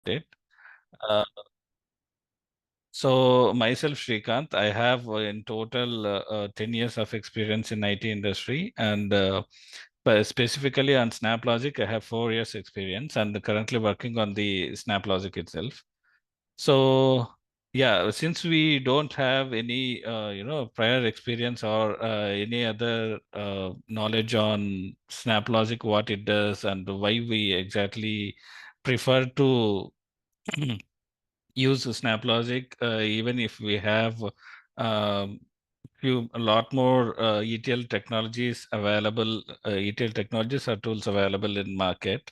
it. Uh, so myself, Srikanth, I have in total 10 years of experience in IT industry, and but specifically on Snaplogic, I have 4 years experience and currently working on the Snaplogic itself. So yeah, since we don't have any prior experience or any other knowledge on Snaplogic, what it does and why we exactly prefer to use Snaplogic, even if we have um, a lot more ETL technologies available, ETL technologies or tools available in market.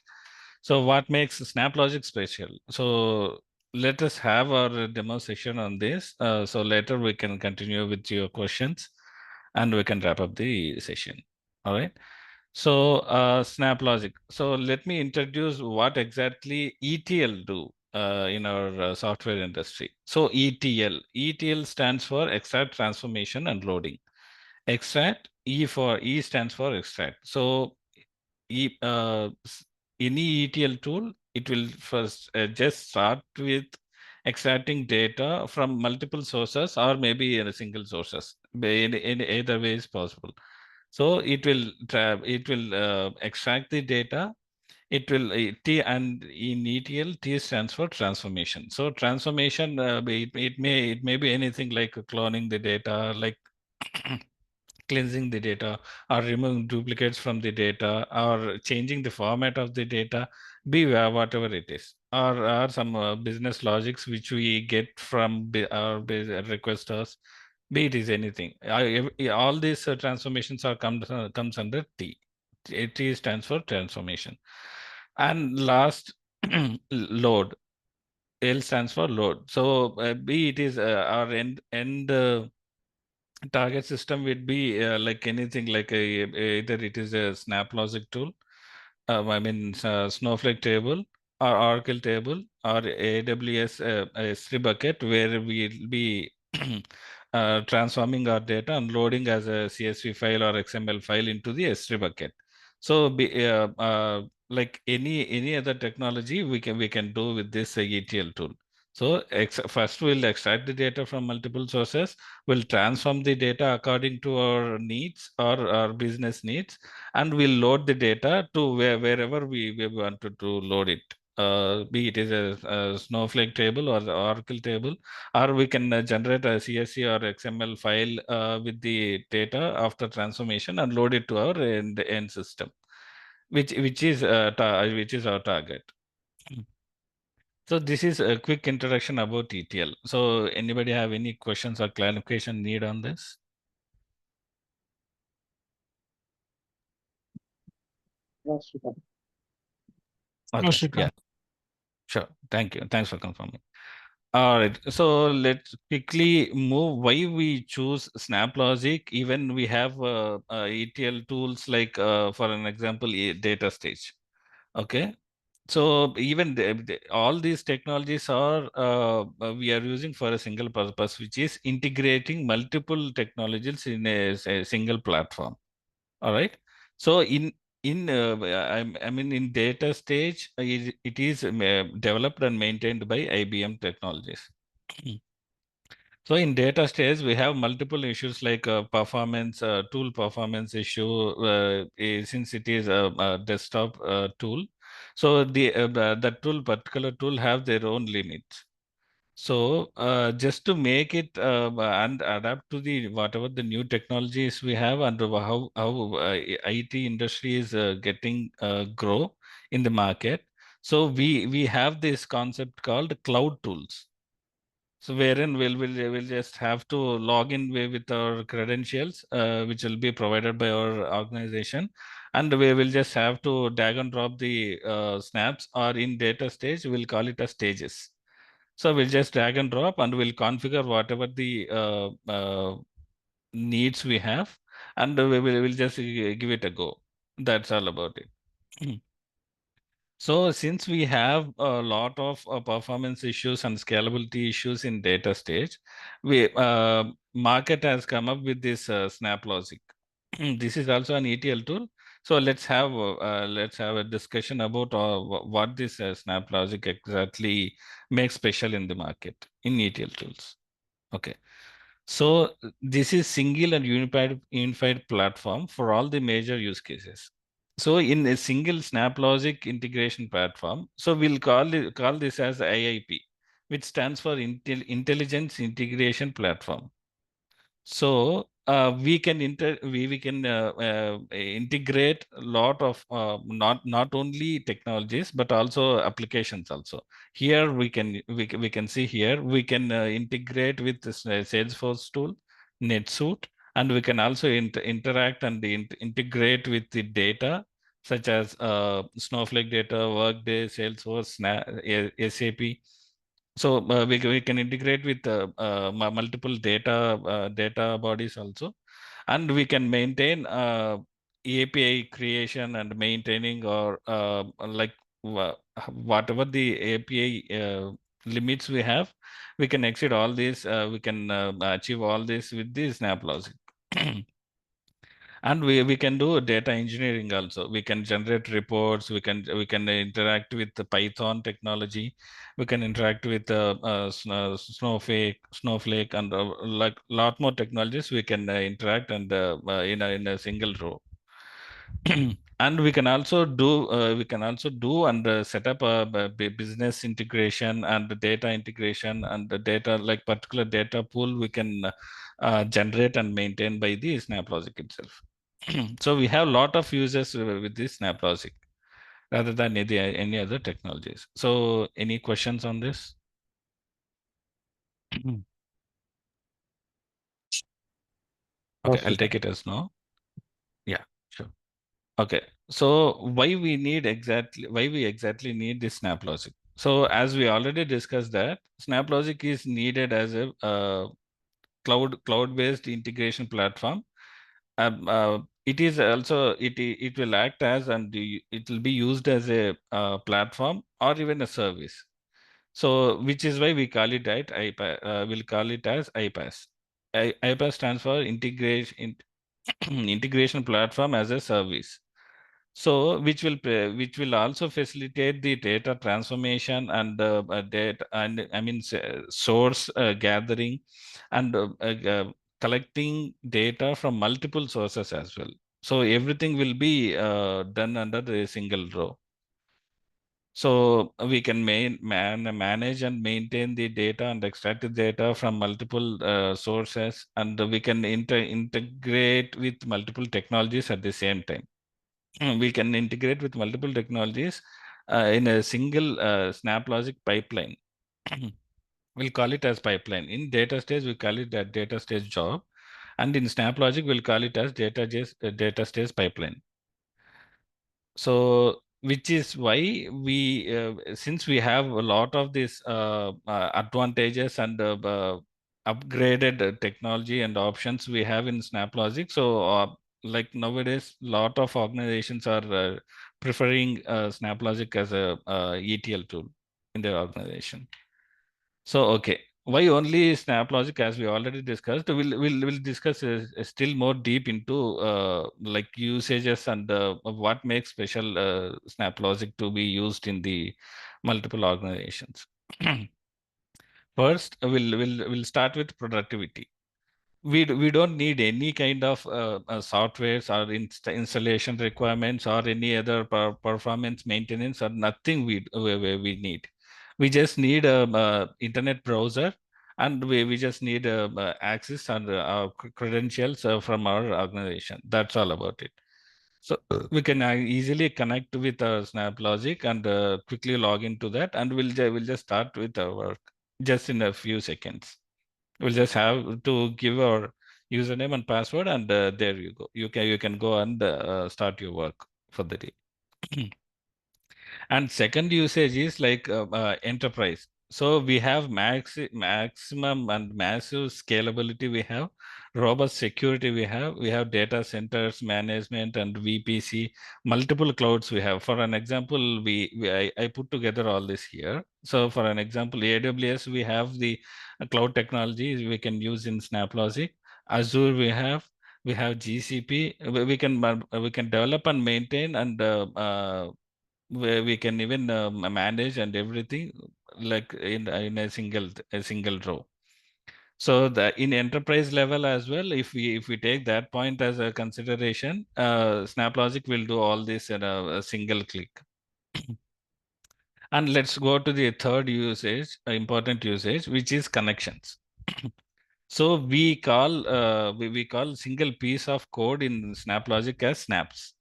So what makes Snaplogic special? So let us have our demo session on this. So later we can continue with your questions and we can wrap up the session. All right. So Snaplogic. So let me introduce what exactly ETL do in our software industry. So ETL stands for extract, transformation, and loading. Extract, E stands for extract. So E, any ETL tool, it will first just start with extracting data from multiple sources or maybe in a single sources. In either way is possible. So it will extract the data. It will T, and in ETL T stands for transformation. So transformation, it may be anything like cloning the data, like cleansing the data or removing duplicates from the data or changing the format of the data, be whatever it is, or some business logics which we get from our requesters, be it is anything. All these transformations are comes under T. T stands for transformation. And last, load. L stands for load. So B, it is our end target system would be like anything like either it is a Snaplogic tool, Snowflake table or Oracle table or AWS S3 bucket, where we'll be transforming our data and loading as a CSV file or XML file into the S3 bucket. So like any other technology we can do with this ETL tool. So first we'll extract the data from multiple sources. We'll transform the data according to our needs or our business needs, and we'll load the data to wherever we wanted to load it. Be it is a Snowflake table or the Oracle table, or we can generate a CSV or XML file with the data after transformation and load it to our end system, which is our target. So this is a quick introduction about ETL. So anybody have any questions or clarification need on this? Yes, Srikanth. Okay, yeah, Srikanth. sure. Thank you. Thanks for confirming. All right, so let's quickly move why we choose Snaplogic. Even we have ETL tools like, for an example, data stage. Okay, so even all these technologies are we are using for a single purpose, which is integrating multiple technologies in a single platform. All right. So I mean in data stage, it is developed and maintained by IBM Technologies. So in data stage, we have multiple issues like performance, tool performance issue, since it is a desktop tool. So the particular tool have their own limits. So just to make it and adapt to the whatever the new technologies we have and how IT industry is getting grow in the market. So we have this concept called cloud tools. So wherein we'll just have to log in with our credentials, which will be provided by our organization, and we will just have to drag and drop the snaps, or in data stage we'll call it as stages. So we'll just drag and drop and we'll configure whatever the needs we have, and we'll just give it a go. That's all about it. So since we have a lot of performance issues and scalability issues in data stage, we market has come up with this Snaplogic. This is also an ETL tool. So let's have a discussion about what this Snaplogic exactly makes special in the market in ETL tools. Okay. So this is single and unified platform for all the major use cases. So in a single SnapLogic integration platform, so we'll call this as IIP, which stands for Intelligence Integration Platform. So we can integrate a lot of not only technologies but also applications also. Here we can see here we can integrate with this Salesforce tool, NetSuite, and we can also interact and integrate with the data such as Snowflake data, Workday, Salesforce, SAP. So we can integrate with multiple data bodies also, and we can maintain API creation and maintaining, or like whatever the API limits we have, we can exceed all this. We can achieve all this with the SnapLogic. And we can do data engineering also. We can generate reports. We can interact with the Python technology. We can interact with Snowflake, and like lot more technologies. We can interact and in a single row. And we can also do and set up a business integration and the data integration, and the data, like particular data pool, we can generate and maintain by the SnapLogic itself. So we have a lot of users with this SnapLogic rather than any other technologies. So any questions on this? No, Okay, I'll Srikant. take it as no. Yeah, sure. Okay, so why we exactly need this SnapLogic? So as we already discussed that SnapLogic is needed as a cloud-based integration platform. It is also it will act as, and it will be used as a platform or even a service. So which is why we call it, right? We'll call it as IPaaS. IPaaS stands for integration platform as a service. So which will also facilitate the data transformation and data, and I mean source gathering, and collecting data from multiple sources as well. So everything will be done under the single row. So we can manage and maintain the data and extract the data from multiple sources, and we can integrate with multiple technologies at the same time. We can integrate with multiple technologies in a single SnapLogic pipeline. We'll call it as pipeline. In data stage, we call it that data stage job, and in SnapLogic, we'll call it as data stage pipeline. So which is why since we have a lot of these advantages and upgraded technology and options we have in SnapLogic. So like nowadays, lot of organizations are preferring SnapLogic as a ETL tool in their organization. So, okay, why only SnapLogic? As we already discussed, we'll discuss still more deep into like usages and what makes special SnapLogic to be used in the multiple organizations. First, we'll start with productivity. We don't need any kind of softwares or installation requirements or any other performance maintenance or nothing we need. We just need a internet browser, and we just need access and our credentials from our organization. That's all about it. So we can easily connect with SnapLogic and quickly log into that, and we'll just start with our work just in a few seconds. We'll just have to give our username and password, and there you go. You can go and start your work for the day. And second usage is like enterprise. So we have maximum and massive scalability. We have robust security. We have data centers management and VPC, multiple clouds we have. For an example, I put together all this here. So for an example, AWS, we have the cloud technology we can use in SnapLogic. Azure we have, we have GCP. We can develop and maintain, and we can even manage and everything like in a single row. So the in enterprise level as well, if we take that point as a consideration, SnapLogic will do all this in a single click. And let's go to the third usage, important usage, which is connections. So we call single piece of code in SnapLogic as snaps.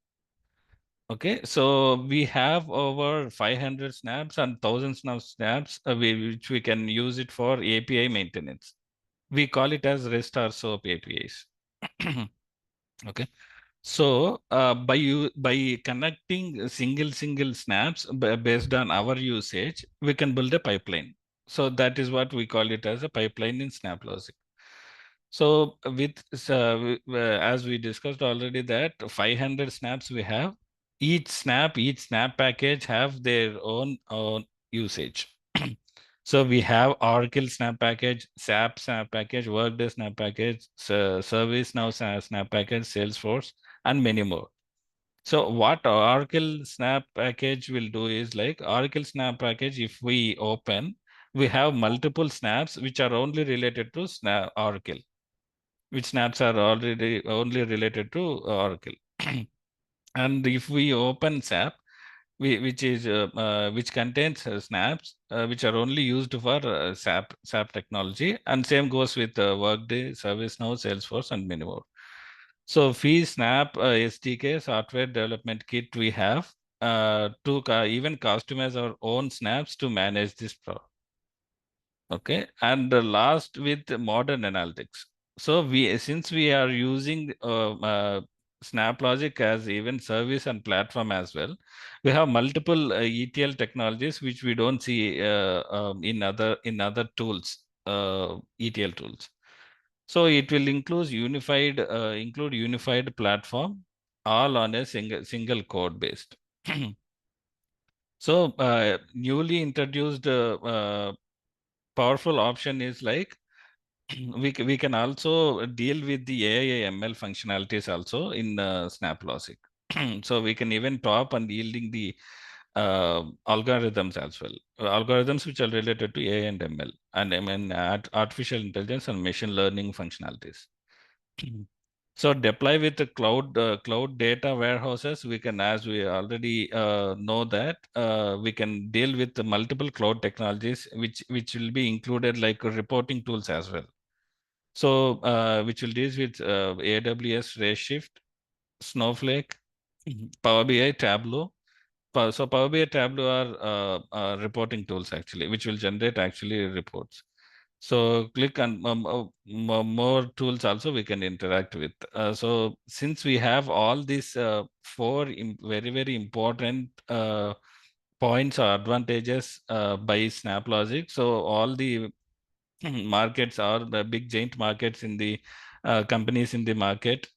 Okay, so we have over 500 snaps and thousands of snaps, which we can use it for API maintenance. We call it as REST or SOAP APIs. Okay, so by connecting single snaps based on our usage, we can build a pipeline. So that is what we call it as a pipeline in SnapLogic. So as we discussed already that 500 snaps we have, each snap package have their own usage. So we have Oracle Snap package, SAP Snap package, Workday Snap package, ServiceNow Snap package, Salesforce, and many more. So what Oracle Snap package will do is like Oracle Snap package, if we open, we have multiple snaps which are only related to Oracle, which snaps are already only related to Oracle. And if we open SAP, which contains snaps which are only used for SAP technology, and same goes with Workday, ServiceNow, Salesforce, and many more. So Fee Snap SDK software development kit we have to even customize our own snaps to manage this Okay, and the last with modern analytics. So since we are using SnapLogic as even service and platform as well, we have multiple ETL technologies which we don't see in other tools, ETL tools. So it will include unified platform, all on a single code based. So newly introduced powerful option is like we can also deal with the AI ML functionalities also in SnapLogic. So we can even top and yielding the algorithms as well. Algorithms which are related to AI and ML and artificial intelligence and machine learning functionalities. So deploy with the cloud data warehouses, we can, as we already know that, we can deal with the multiple cloud technologies, which will be included like reporting tools as well. So which will deal with AWS Redshift, Snowflake, Power BI, Tableau. So Power BI, Tableau are reporting tools actually, which will generate actually reports. So click on more tools also we can interact with. So since we have all these four very important points or advantages by SnapLogic, so all the markets are the big giant markets in the companies in the market,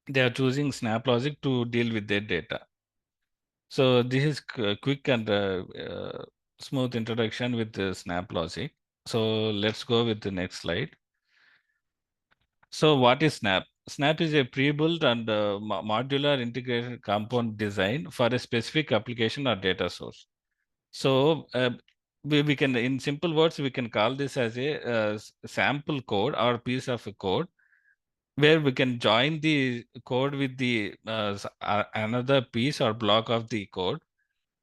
they are choosing SnapLogic to deal with their data. So this is quick and smooth introduction with the SnapLogic. So let's go with the next slide. So what is Snap? Snap is a pre-built and modular integrated component design for a specific application or data source. So we can, in simple words, we can call this as a sample code or piece of a code where we can join the code with the another piece or block of the code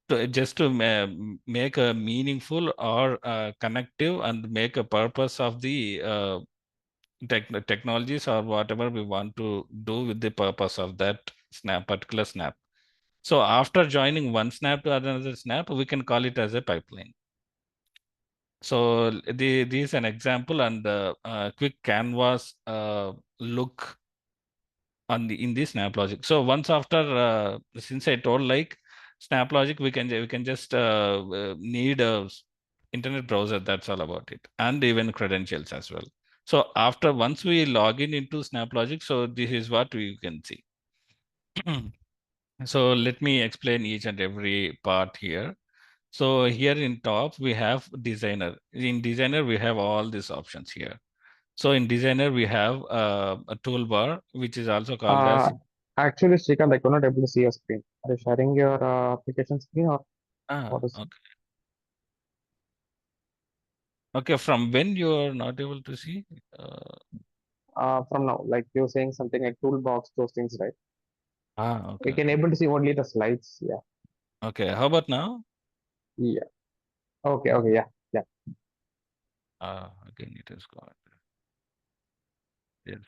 to just to make a meaningful or connective and make a purpose of the technologies or whatever we want to do with the purpose of that particular snap. So after joining one snap to another snap, we can call it as a pipeline. So this is an example and quick canvas look in the SnapLogic. So once after, since I told like SnapLogic, we can just need a internet browser. That's all about it, and even credentials as well. So after once we log in into SnapLogic, so this is what we can see. So let me explain each and every part here. So here in top we have designer. In designer we have all these options here. So in Designer, we have a toolbar, which is also called Uh, as Actually, Srikanth, I cannot able to see your screen. Are you sharing your application screen or what is okay. Okay, from when you are not able to see? Uh, from now? Like you're saying something like toolbox, those things, right? okay, We can okay. able to see only the slides. Yeah. Okay, how about now? Yeah. Okay. Okay. Yeah. Yeah. Again, it is gone. Yes.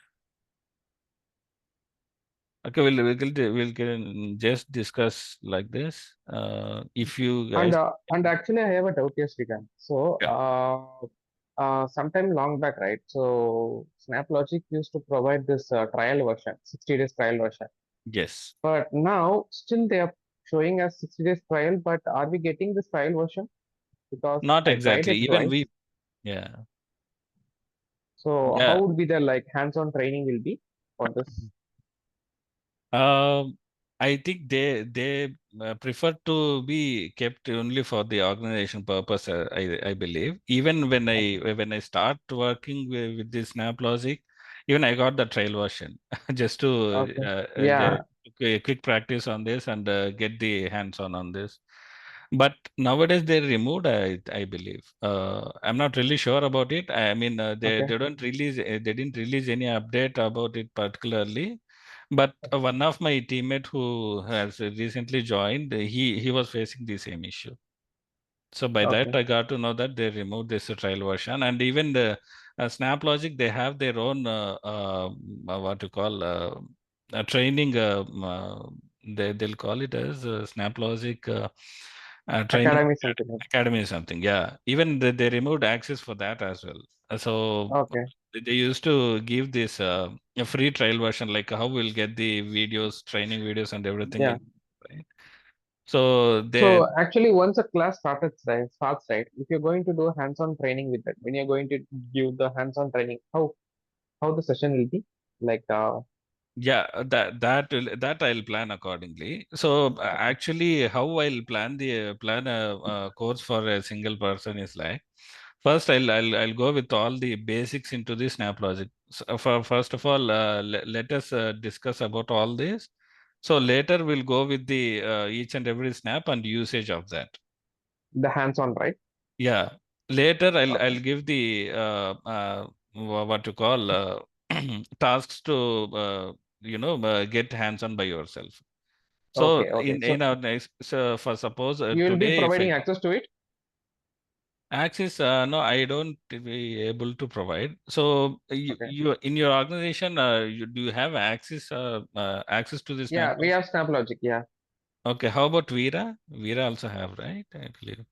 Okay, we'll can just discuss like this. If you guys, And actually, I have a doubt here, Srikanth. So, yeah, sometime long back, right? So, Snaplogic used to provide this trial version, 60 days trial version. yes, But now, still they are showing us 60 days trial. But are we getting this trial version? Because not I tried exactly. it Even we, twice. yeah, So, yeah. how would be the like hands-on training will be for this? Um, I think they prefer to be kept only for the organization purpose. I believe. Even when I start working with this SnapLogic, even I got the trial version just to Okay. Yeah. quick practice on this and get the hands on this. But nowadays they removed, I believe. I'm not really sure about it. I mean, Okay. they don't release they didn't release any update about it particularly. But one of my teammate who has recently joined, he was facing the same issue. So by that, Okay. I got to know that they removed this trial version, and even the SnapLogic, they have their own what you call training. They'll call it as SnapLogic training Academy something like. academy or something. Yeah, even they removed access for that as well. So Okay. they used to give this a free trial version, like how we'll get the videos, training videos, and everything. Yeah. Right? So they So actually, once a class starts right, if you're going to do hands-on training with it, when you're going to give the hands-on training, how the session will be? Like, Yeah, that I'll plan accordingly. So actually, how I'll plan the plan a course for a single person is like, first I'll go with all the basics into the SnapLogic. So for first of all, let us discuss about all this. So later we'll go with the each and every snap and usage of that. the hands-on, right? Yeah. Later Okay. I'll give the what to call tasks to get hands on by yourself. So Okay. Okay. in So our next, so for suppose you will be today if providing I access to it. access, no, I don't be able to provide. So Okay. you in your organization, do you have access to this Yeah, we Snapchat? have Snaplogic. Yeah. Okay, how about Vera? Vera also have, right? I believe.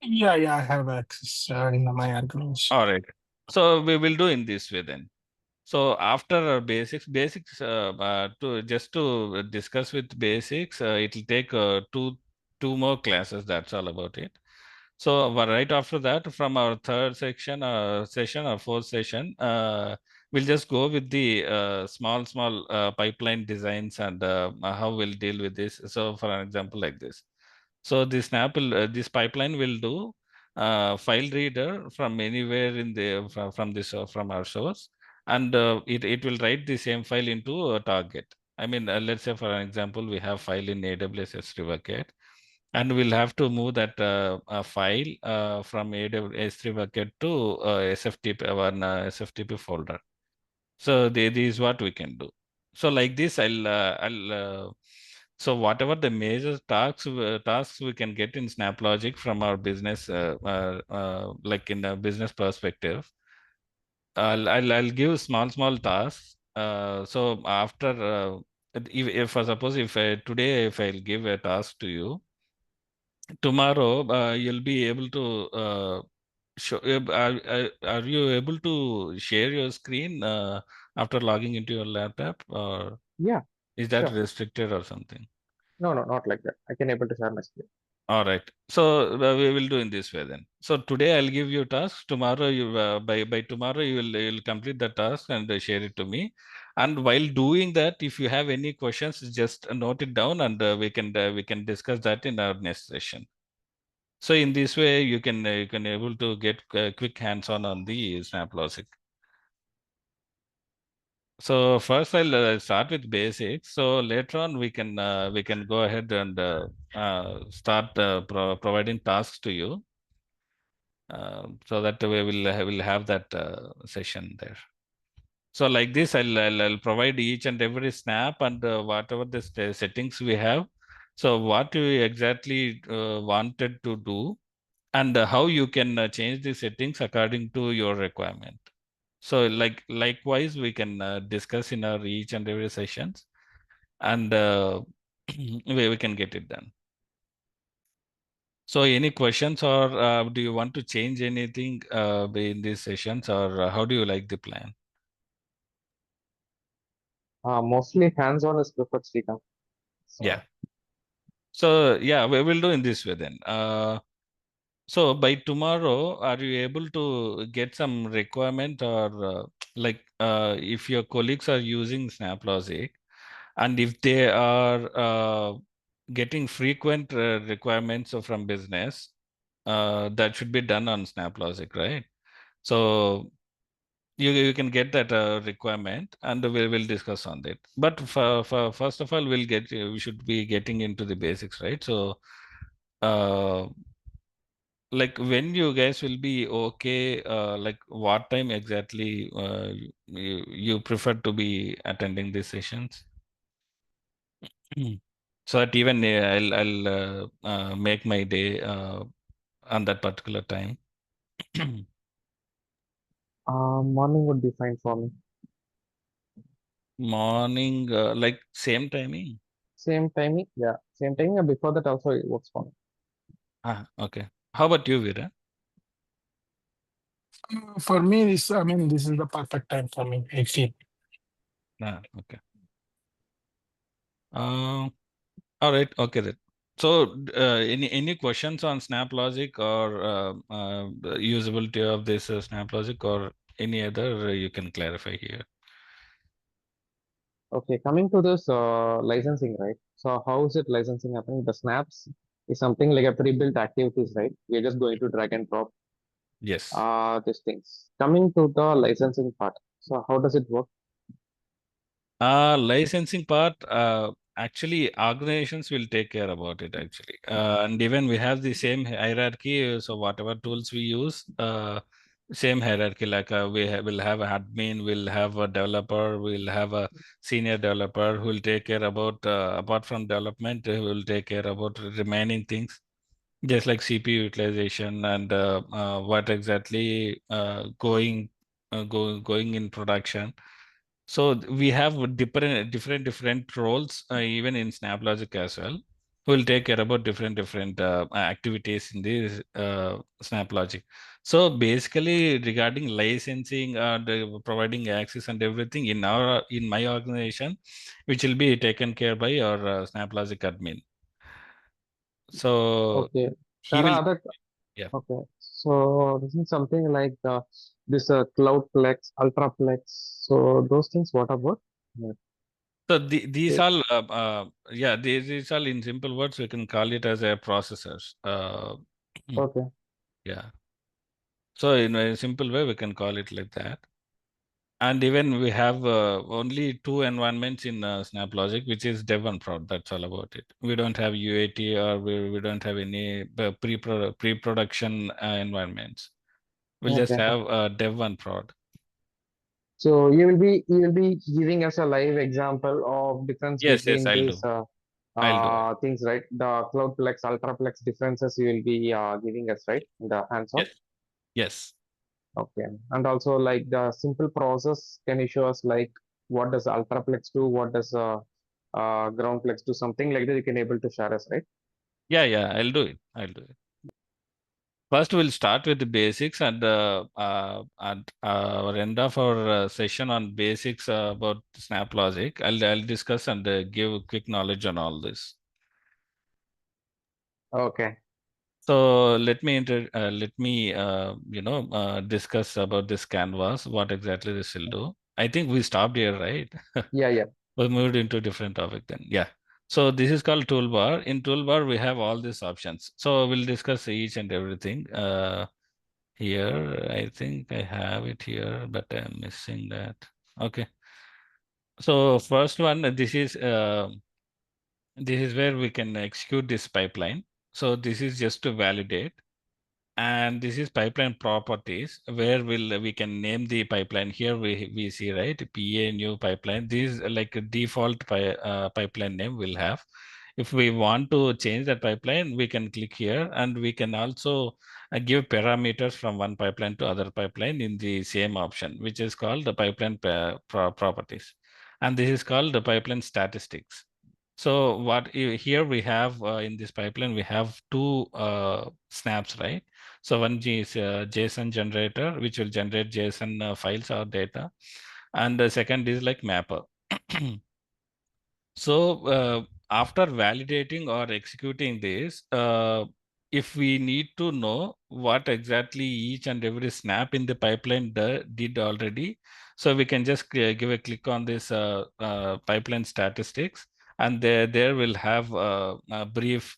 Yeah, I have access in my organization. All right. So we will do in this way then. So after basics to just to discuss with basics, it will take two more classes. That's all about it. So right after that, from our third section, session or fourth session, we'll just go with the small pipeline designs and how we'll deal with this. So for an example like this. So this pipeline will do file reader from anywhere in the from this from our source, and it will write the same file into a target. I mean, let's say for an example, we have file in AWS S3 bucket, and we'll have to move that file from AWS S3 bucket to SFTP, one SFTP folder. So this is what we can do. So like this, so whatever the major tasks we can get in SnapLogic from our business, like in a business perspective, I'll give small tasks. So after if I suppose if today if I'll give a task to you, tomorrow you'll be able to show. Are you able to share your screen after logging into your laptop, or Yeah. is that Sure. restricted or something? No, no, not like that. I can able to share my screen. All right. So we will do in this way then. So today I'll give you tasks. Tomorrow you by tomorrow you'll complete the task and share it to me. And while doing that, if you have any questions, just note it down, and we can discuss that in our next session. So in this way, you can able to get quick hands on the SnapLogic. So first I'll start with basics. So later on we can go ahead and start providing tasks to you, so that we will have that session there. So like this, I'll provide each and every snap and whatever the settings we have. So what you exactly wanted to do, and how you can change the settings according to your requirement. So likewise, we can discuss in our each and every sessions, and we can get it done. So any questions, or do you want to change anything in these sessions, or how do you like the plan? Mostly hands-on is preferred, Srikanth. Yeah. So, So yeah, we will do in this way then. So by tomorrow, are you able to get some requirement, or if your colleagues are using Snaplogic, and if they are getting frequent requirements from business, that should be done on Snaplogic, right? So you can get that requirement, and we will discuss on that. But for first of all, we should be getting into the basics, right? So uh, like when you guys will be okay, like what time exactly you prefer to be attending these sessions? Mm. So that even I'll make my day on that particular time. morning would be fine for me. Morning, like same timing. Same timing, yeah. Same timing, and before that also it works for me. Okay. How about you, Vira? For me, this is the perfect time for me, I feel. Okay. All right. Okay then. So, any questions on Snaplogic, or usability of this Snaplogic, or any other you can clarify here? Okay, coming to this licensing, right? So how is it licensing happening? The snaps is something like a pre-built activities, right? We're just going to drag and drop Yes. these things. Coming to the licensing part. So how does it work? Licensing part, actually, organizations will take care about it actually. And even we have the same hierarchy. So whatever tools we use, same hierarchy. Like will have an admin, we'll have a developer, we'll have a senior developer who will take care about apart from development, who will take care about remaining things. Just like CPU utilization, and what exactly going in production. So we have different roles, even in Snaplogic as well. We'll take care about different activities in this Snaplogic. So basically, regarding licensing, providing access and everything in my organization, which will be taken care by our Snaplogic admin. So Okay. he There will, are other, yeah. okay. So this is something like this Cloudplex, Ultraplex. So those things, what about? Yeah. So these Okay. all, yeah, these all in simple words, we can call it as a processors. Okay. Yeah. So in a simple way, we can call it like that. And even we have only two environments in Snaplogic, which is dev and prod. That's all about it. We don't have UAT, or we don't have any pre-production environments. We'll just Okay. have dev and prod. So you will be giving us a live example of difference Yes, between I'll these do. I'll do it. things, right? The Cloudplex, Ultraplex differences you will be giving us, right? In the hands-on. Yes. Yes. Okay. And also like the simple process, can you show us like what does Ultraplex do? What does Groundplex do? Something like that you can able to share us, right? Yeah, I'll do it. I'll do it. First, we'll start with the basics, and at our end of our session on basics about Snaplogic, I'll discuss and give quick knowledge on all this. Okay. So let me discuss about this canvas. What exactly this will do? I think we stopped here, right? Yeah, yeah. We moved into a different topic then. Yeah. So this is called toolbar. In toolbar, we have all these options. So we'll discuss each and everything. Here, I think I have it here, but I'm missing that. Okay. So first one, this is where we can execute this pipeline. So this is just to validate. And this is pipeline properties where we can name the pipeline. Here we see, right, PA new pipeline. This is like a default pipeline name we'll have. If we want to change that pipeline, we can click here, and we can also give parameters from one pipeline to other pipeline in the same option, which is called the pipeline properties. And this is called the pipeline statistics. So here we have in this pipeline, we have two snaps, right? So one is JSON generator, which will generate JSON files or data. And the second is like mapper. So after validating or executing this, if we need to know what exactly each and every snap in the pipeline did already, so we can just give a click on this pipeline statistics, and there will have brief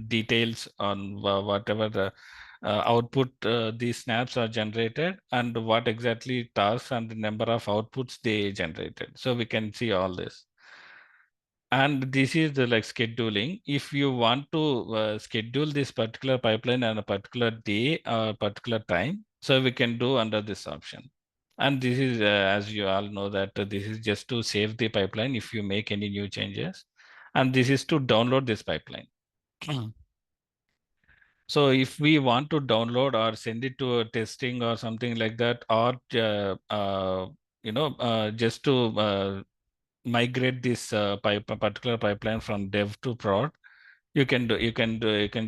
details on whatever the output these snaps are generated, and what exactly tasks and the number of outputs they generated. So we can see all this. And this is the like scheduling. If you want to schedule this particular pipeline on a particular day or particular time, so we can do under this option. And this is, as you all know, that this is just to save the pipeline if you make any new changes. And this is to download this pipeline. So if we want to download or send it to a testing or something like that, or just to migrate this particular pipeline from dev to prod, you can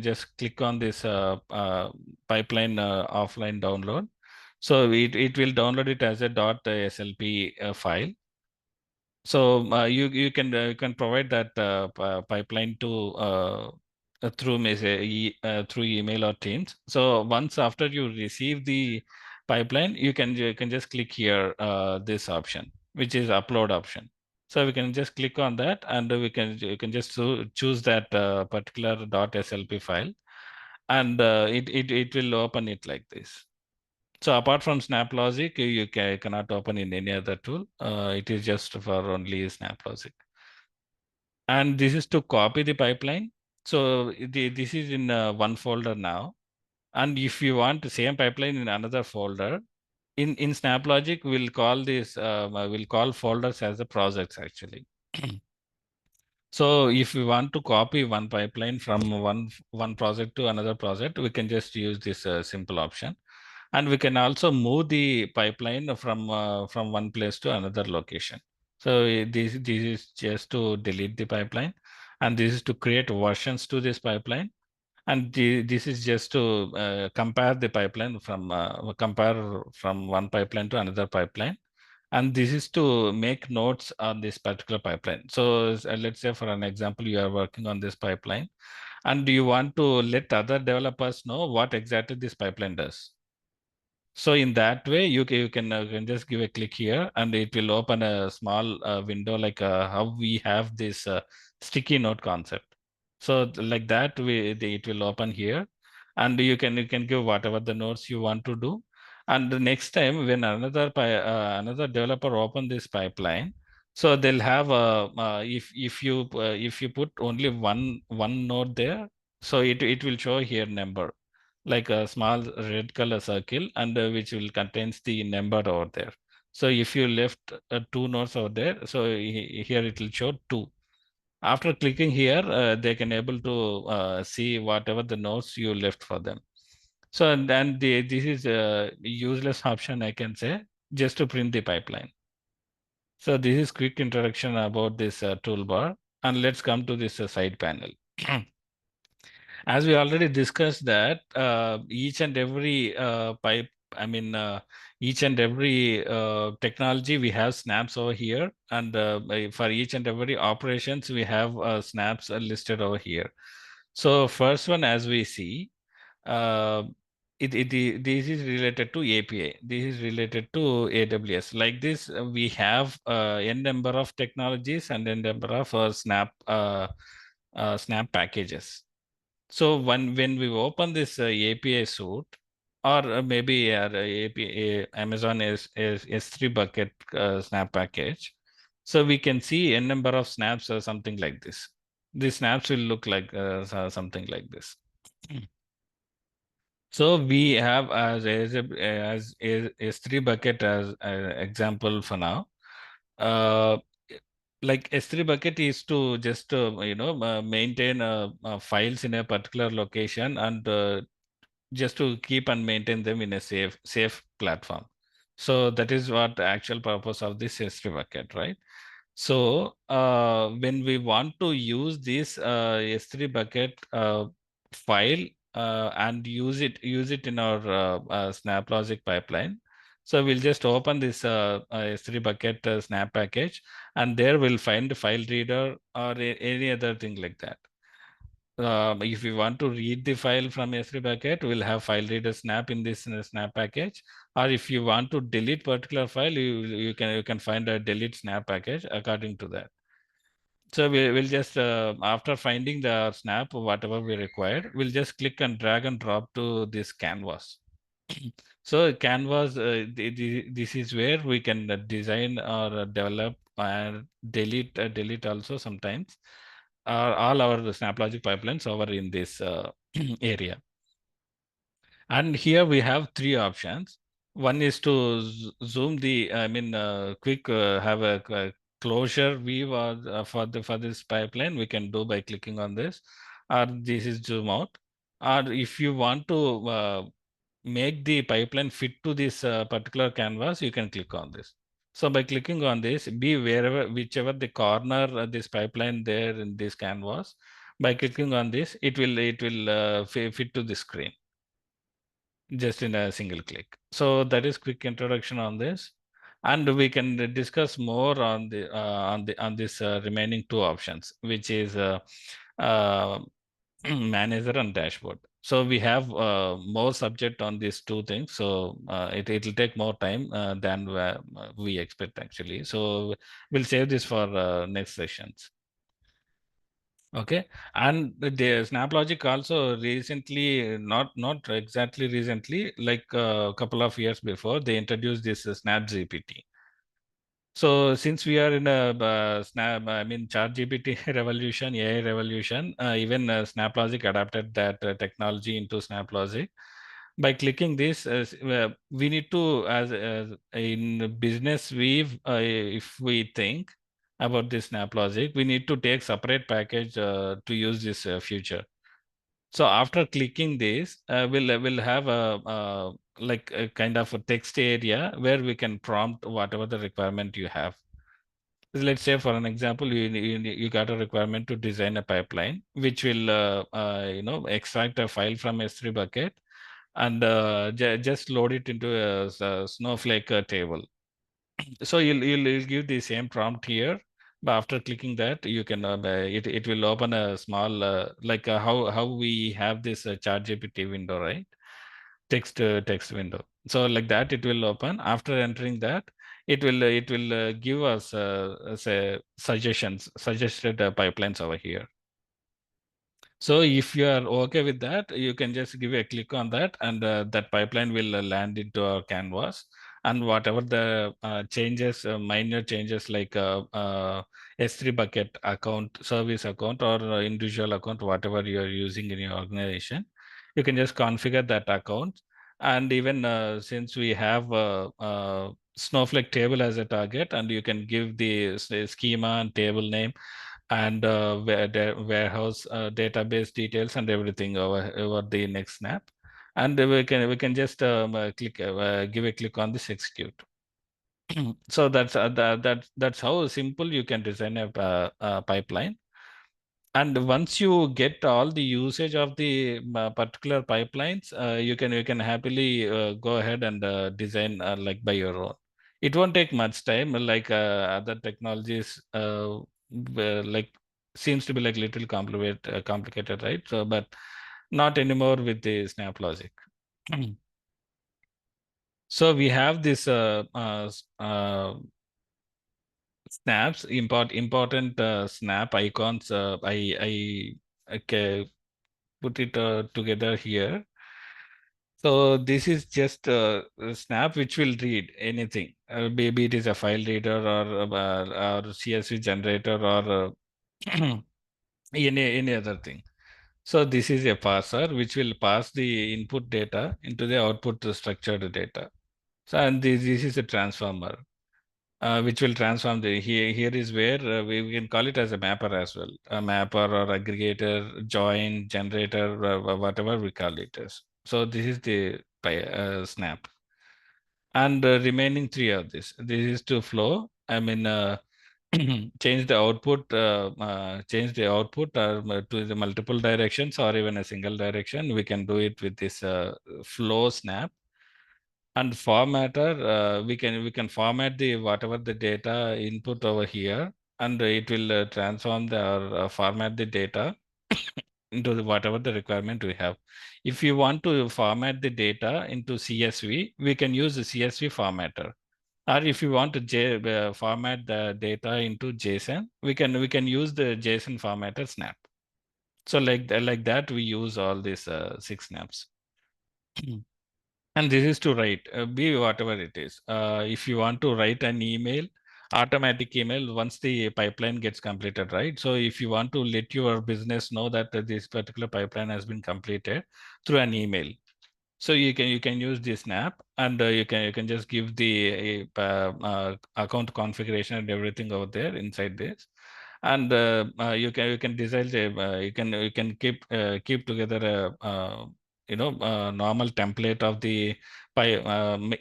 just click on this pipeline offline download. So it will download it as a .slp file. So you can provide that pipeline to through through email or Teams. So once after you receive the pipeline, you can just click here this option, which is upload option. So we can just click on that, and you can just choose that particular .slp file, and it will open it like this. So apart from Snaplogic, you cannot open in any other tool. It is just for only Snaplogic. And this is to copy the pipeline. So this is in one folder now. And if you want the same pipeline in another folder, in Snaplogic, we'll call this, we'll call folders as the projects actually. So if we want to copy one pipeline from one project to another project, we can just use this simple option. And we can also move the pipeline from one place to another location. So this is just to delete the pipeline, and this is to create versions to this pipeline, and this is just to compare the pipeline from one pipeline to another pipeline, and this is to make notes on this particular pipeline. So let's say, for an example, you are working on this pipeline, and you want to let other developers know what exactly this pipeline does. So in that way, can just give a click here, and it will open a small window, like how we have this sticky note concept. So like that, it will open here, and you can give whatever the notes you want to do. And the next time when another developer open this pipeline, so they'll have if you put only one node there, so it will show here number, like a small red color circle, and which will contains the number over there. So if you left two nodes over there, so here it will show 2. After clicking here, they can able to see whatever the nodes you left for them. So then this is a useless option, I can say, just to print the pipeline. So this is quick introduction about this toolbar, and let's come to this side panel. As we already discussed that each and every each and every technology, we have snaps over here, and for each and every operations, we have snaps listed over here. So first one, as we see, uh, this is related to API. This is related to AWS. Like this, we have n number of technologies and n number of snap packages. So when we open this API suite, or maybe API, Amazon S3 bucket snap package, So we can see n number of snaps or something like this. The snaps will look like something like this. So we have as S3 bucket as example for now. Uh, like S3 bucket is to just maintain files in a particular location and just to keep and maintain them in a safe platform. So that is what the actual purpose of this S3 bucket, right? So when we want to use this S3 bucket file and use it in our Snaplogic pipeline. So we'll just open this S3 bucket snap package, and there we'll find the file reader or any other thing like that. If we want to read the file from S3 bucket, we'll have file reader snap in this snap package. Or if you want to delete particular file, you can find a delete snap package according to that. So we'll just after finding the snap whatever we required, we'll just click and drag and drop to this canvas. So canvas, this is where we can design or develop and delete also sometimes all our Snaplogic pipelines over in this area. And here we have three options. One is to zoom the, quick have a closure view for this pipeline. We can do by clicking on this, or this is zoom out. Or if you want to make the pipeline fit to this particular canvas, you can click on this. So by clicking on this, be whichever the corner this pipeline there in this canvas. By clicking on this, it will fit to the screen just in a single click. So that is quick introduction on this, and we can discuss more on the on this remaining two options, which is uh, manager and dashboard. So we have more subject on these two things. So it will take more time than we expect actually. So we'll save this for next sessions. Okay, and the Snaplogic also recently, not exactly recently, like a couple of years before, they introduced this Snap GPT. So since we are in a ChatGPT revolution, AI revolution, even Snaplogic adapted that technology into Snaplogic. By clicking this, we need to, as in business, if we think about this Snaplogic, we need to take separate package to use this feature. So after clicking this, we'll have a like a kind of a text area where we can prompt whatever the requirement you have. Let's say for an example, you got a requirement to design a pipeline, which will extract a file from S3 bucket and just load it into a Snowflake table. So you'll give the same prompt here, but after clicking that, you can it will open a small like how we have this ChatGPT window, right? Text window. So like that, it will open. After entering that, it will give us say suggested pipelines over here. So if you are okay with that, you can just give a click on that, and that pipeline will land into our canvas. And whatever the changes, minor changes like S3 bucket account, service account, or individual account, whatever you are using in your organization, you can just configure that account. And even since we have Snowflake table as a target, and you can give the schema and table name and warehouse database details and everything over the next snap, and we can just click give a click on this execute. So that's how simple you can design a pipeline. And once you get all the usage of the particular pipelines, you can happily go ahead and design like by your own. It won't take much time, like other technologies, like seems to be like little complicated, right? So, but not anymore with the Snaplogic. So we have this snaps, important snap icons. I okay, put it together here. So this is just a Snap which will read anything. Maybe it is a file reader or CSV generator or any other thing. So this is a parser which will pass the input data into the output structured data. So and this is a transformer which will transform the here is where we can call it as a mapper as well, a mapper or aggregator, join, generator, whatever we call it as. So this is the Snap, and remaining three of this. This is to flow. I mean. Change the output to the multiple directions or even a single direction. We can do it with this flow Snap. And formatter, we can format the whatever the data input over here, and it will transform the or format the data into whatever the requirement we have. If you want to format the data into CSV, we can use the CSV formatter. Or if you want to format the data into JSON, we can use the JSON formatter Snap. So like that, we use all these 6 snaps. And this is to write, be whatever it is. If you want to write an email, automatic email, once the pipeline gets completed, right? So if you want to let your business know that this particular pipeline has been completed through an email, so you can use the Snap, and you can just give the account configuration and everything over there inside this, and you can design you can keep together a normal template of the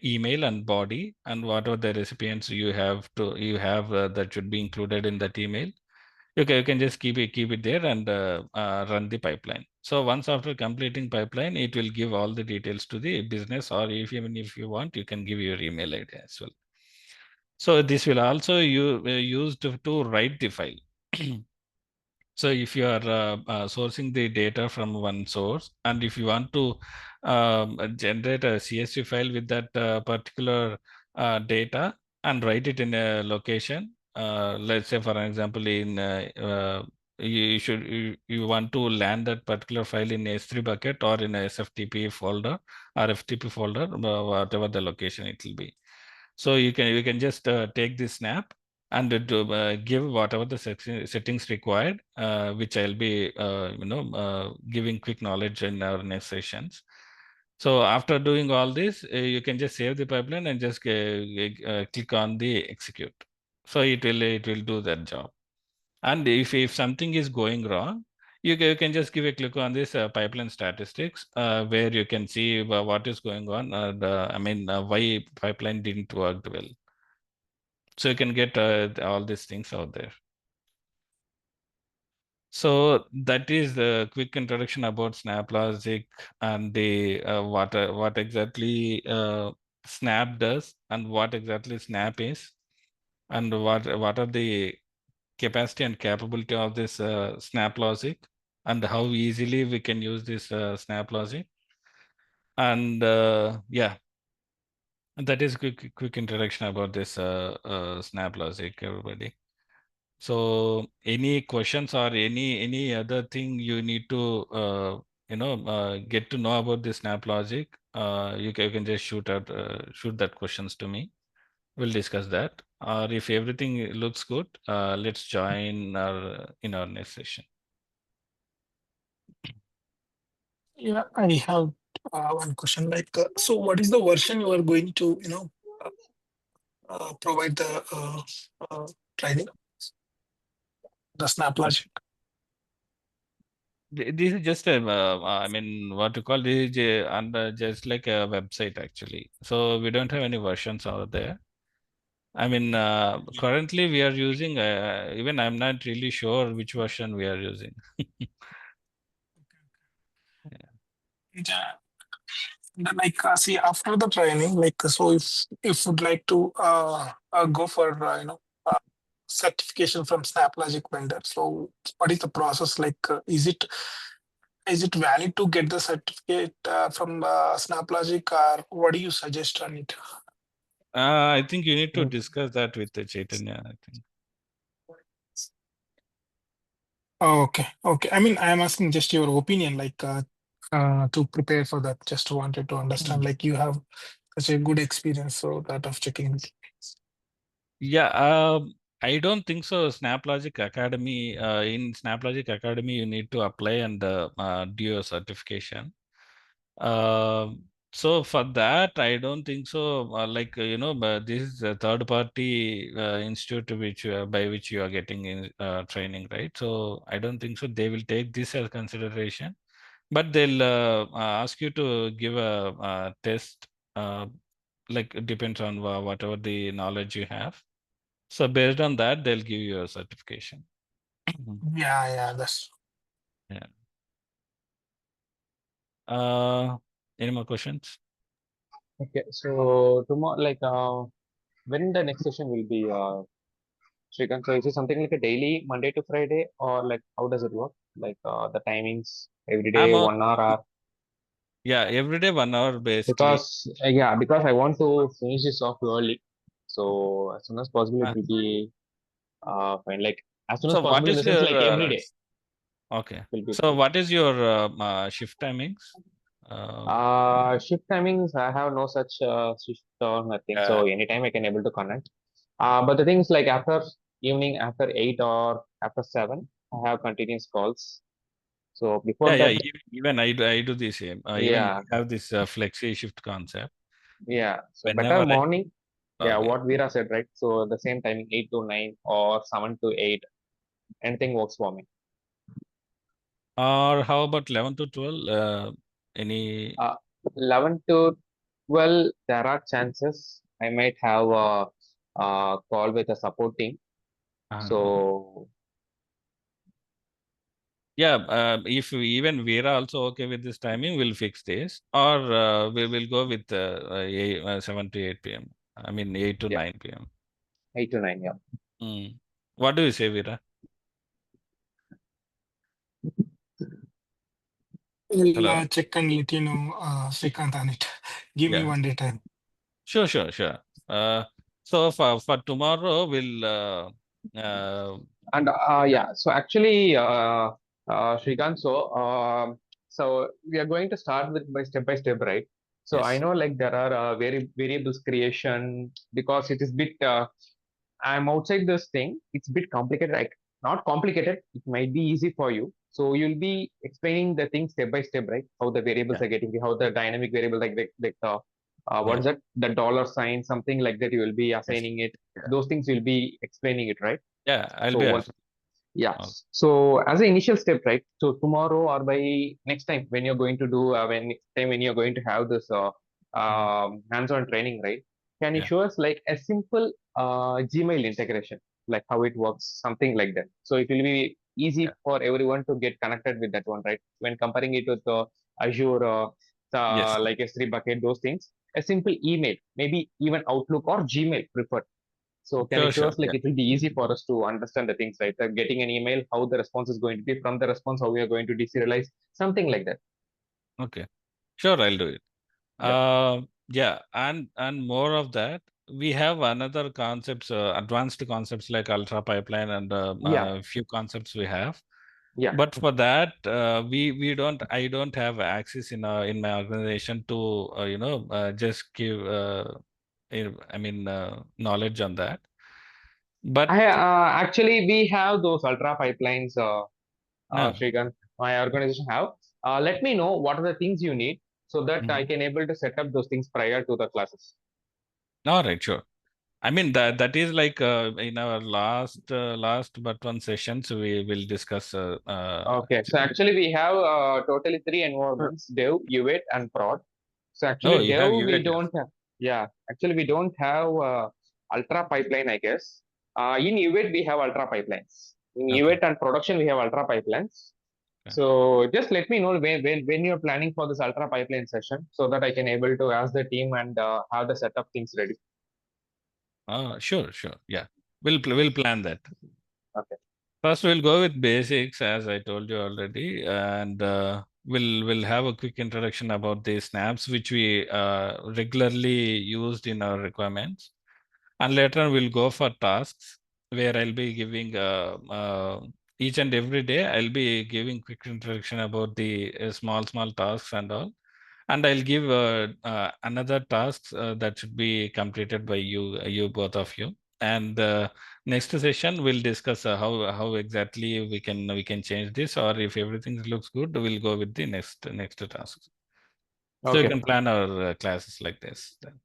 email and body, and whatever the recipients you have that should be included in that email. You can just keep it there and run the pipeline. So once after completing pipeline, it will give all the details to the business, or even if you want, you can give your email ID as well. So this will also used to write the file. So if you are sourcing the data from one source, and if you want to generate a CSV file with that particular data and write it in a location, let's say for example you want to land that particular file in S3 bucket or in a SFTP folder or FTP folder, whatever the location it will be. So you can just take this Snap and to give whatever the settings required, which I'll be giving quick knowledge in our next sessions. So after doing all this, you can just save the pipeline and just click on the execute. So it will do that job. And if something is going wrong, you can just give a click on this pipeline statistics, where you can see what is going on, and why pipeline didn't work well. So you can get all these things out there. So that is the quick introduction about Snaplogic and the what exactly Snap does, and what exactly Snap is, and what are the capacity and capability of this Snaplogic, and how easily we can use this Snaplogic. And yeah, that is quick introduction about this Snaplogic, everybody. So any questions or any other thing you need to get to know about the Snaplogic, you can just shoot that questions to me. We'll discuss that. Or if everything looks good, let's join in our next session. Yeah, I have one question. Like, so what is the version you are going to, provide the training, the Snaplogic? This is just what you call this is just like a website actually. So we don't have any versions out there. Currently we are using, even I'm not really sure which version we are using. Yeah. Then, like, see, after the training, like, so if would like to go for certification from Snaplogic vendor, so what is the process like? Is it valid to get the certificate from Snaplogic, or what do you suggest on it? I think you need to discuss that with the Chaitanya, I think. Oh, okay, okay. I mean, I am asking just your opinion. Like, to prepare for that. Just wanted to understand, like you have such a good experience, so that of checking. Yeah, I don't think so. Snaplogic Academy, in Snaplogic Academy, you need to apply and do your certification. So for that, I don't think so. But this is a third party institute by which you are getting in training, right? So I don't think so. They will take this as consideration, but they'll ask you to give a test. Like it depends on whatever the knowledge you have. So based on that, they'll give you a certification. Yeah, that's Yeah. Uh, any more questions? Okay, so tomorrow, when the next session will be, Shrikant? So is it something like a daily, Monday to Friday, or like how does it work? Like the timings every I'm day, on, 1 hour, yeah, every day 1 hour basically. because I want to finish this off early. So as soon as possible, it Uh, will be fine. Like as soon as so what possible, in the is sense your like every day okay? will be So fine. what is your shift timings? Shift timings, I have no such shift or nothing. Yeah, So anytime I can able to connect. But the things like after evening, after 8 or after 7, I have continuous calls. So before yeah. that, Even I do the same. Even yeah, we have this flexi shift concept. yeah. So better Whenever I morning. Yeah, log in, what Veera said, right? So the same timing, 8 to 9 or 7 to 8, anything works for me. or how about 11 to 12? Any? Uh, 11 to 12, there are chances I might have a call with a support team. Uh, So Yeah, if even Veera also okay with this timing, we'll fix this, or we will go with 7 to 8 p.m. I mean 8 to yeah, 9 p.m. 8 to 9, yeah. Mm. What do you say, Veera? I'll Hello? check and let you know, Srikanth, on it. Give me Yeah, 1 day time. sure. So for tomorrow, we'll uh, And yeah, so actually, Shrikant, so we are going to start with by step, right? So I yes, know like there are variables creation because it is bit. I'm outside this thing. It's a bit complicated. Like not complicated. It might be easy for you. So you'll be explaining the thing step by step, right? How the variables yeah, are getting, how the dynamic variable, what yeah, is that? The dollar sign, something like that. You will be yes, assigning it. yeah, Those things you'll be explaining it, right? yeah. I'll So be once helpful. yeah. Oh, So as an initial step, right? So tomorrow or by next time when you're going to do when you're going to have this mhm, hands-on training, right? Can you yeah, show us like a simple Gmail integration, like how it works, something like that. So it will be yeah, easy for everyone to get connected with that one, right? When comparing it with Azure, yes, like S3 bucket, those things. A simple email, maybe even Outlook or Gmail preferred. So can you show sure, us like yeah, it will be easy for us to understand the things, right? Getting an email, how the response is going to be from the response, how we are going to deserialize, something like that. okay, sure. I'll do it. Yeah, Yeah, and more of that, we have another concepts, advanced concepts like ultra pipeline and yeah, few concepts we have. yeah. But for that, we don't. I don't have access in my organization to just give I mean knowledge on that. But I actually we have those ultra pipelines, no, Shrikant. My organization have. Let me know what are the things you need so that I mhm. can able to set up those things prior to the classes. All right, sure. I mean that is like in our last but one sessions we will discuss. Okay, so actually we have totally three environments: dev, UAT, and prod. So Oh, actually, you have dev we UAT don't also. have. Yeah, actually we don't have ultra pipeline, I guess. In UAT we have ultra pipelines. In Okay. UAT and production we have ultra pipelines. Okay. So just let me know when you're planning for this ultra pipeline session so that I can able to ask the team and have the setup things ready. Sure. Yeah. We'll plan that. Okay. First, we'll go with basics, as I told you already, and we'll have a quick introduction about the snaps which we regularly used in our requirements, and later on we'll go for tasks where I'll be giving each and every day I'll be giving quick introduction about the small tasks and all, and I'll give another tasks that should be completed by you both of you. And next session we'll discuss how exactly we can change this, or if everything looks good, we'll go with the next task. So you Okay. can plan our classes like this then.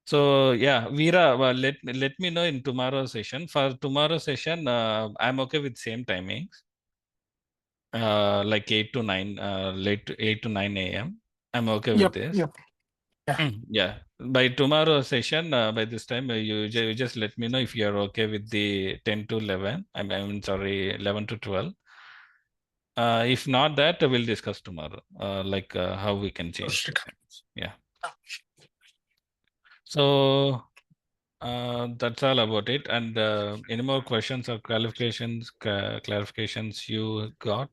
So yeah, Veera, well, let me know in tomorrow's session. For tomorrow's session, I'm okay with same timings, like 8 to 9, late 8 to 9 a.m. I'm okay with Yep. this. Yep. Yeah. Yeah. By tomorrow's session, by this time, you just let me know if you're okay with the 10 to 11. I mean, sorry, 11 to 12. If not that, we'll discuss tomorrow, like how we can Sure, change the Shrikant. times. Yeah. Yeah. So that's all about it. And any more questions or clarifications you got?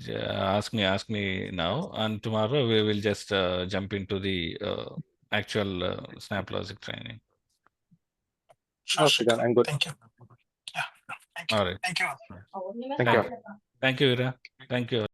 Ask me now, and tomorrow we will just jump into the actual Snaplogic training. Sure, Okay, then Shrikant. I'm good. Thank you. Yeah. Thank you. All right. Thank you. Thank Thank you. Thank you, Ira. Thank you.